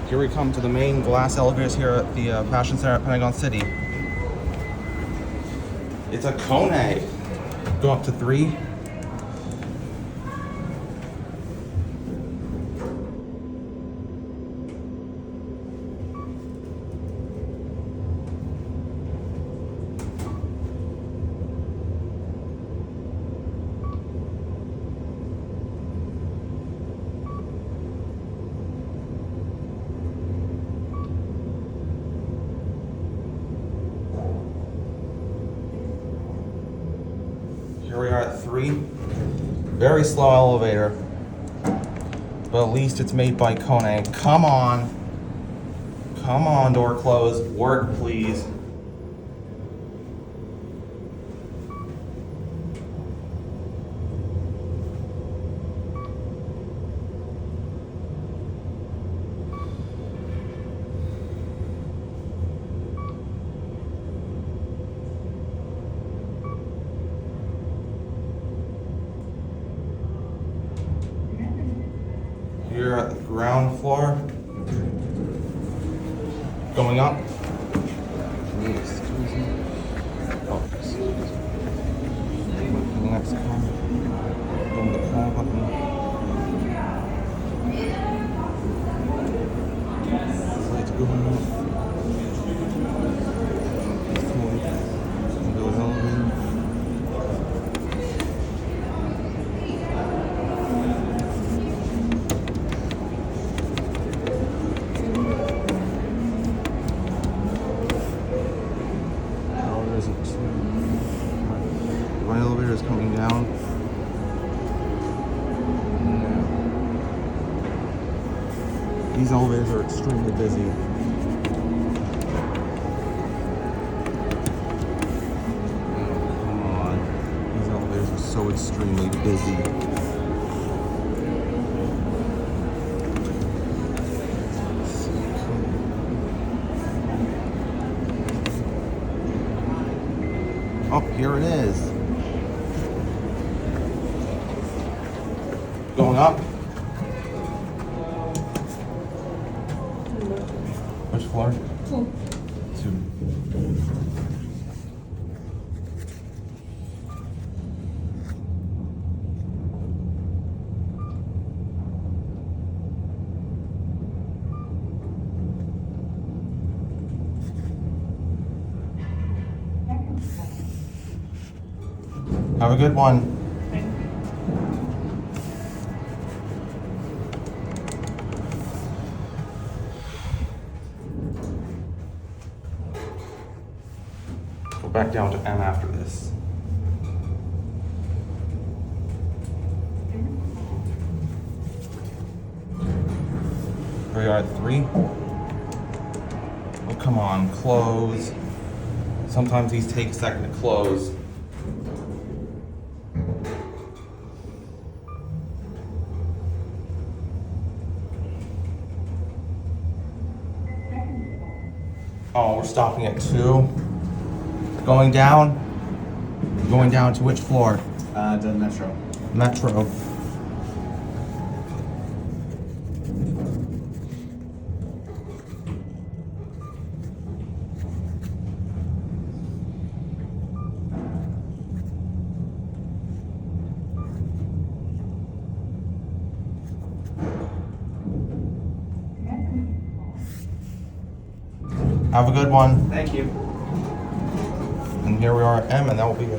Here we come to the main glass elevators here at the Fashion Center at Pentagon City. It's a KONE. Go up to 3. Here we are at 3. Very slow elevator, but at least it's made by KONE. Come on. Come on, door closed. Work, please. Here at the ground floor. Going up. Excuse me. Oh, excuse me. The next car. Going to the call button. Lights going up. Go to elevator. My elevator is coming down. These elevators are extremely busy. Come on. These elevators are so extremely busy. Oh, here it is. Going up. Which floor? 2. 2. Have a good one. Go back down to M after this. Here we are at 3. Oh, come on, close. Sometimes these take a second to close. Oh, we're stopping at 2. Going down? Going down to which floor? The Metro. Metro. Have a good one. Thank you. And here we are at M, and that will be it.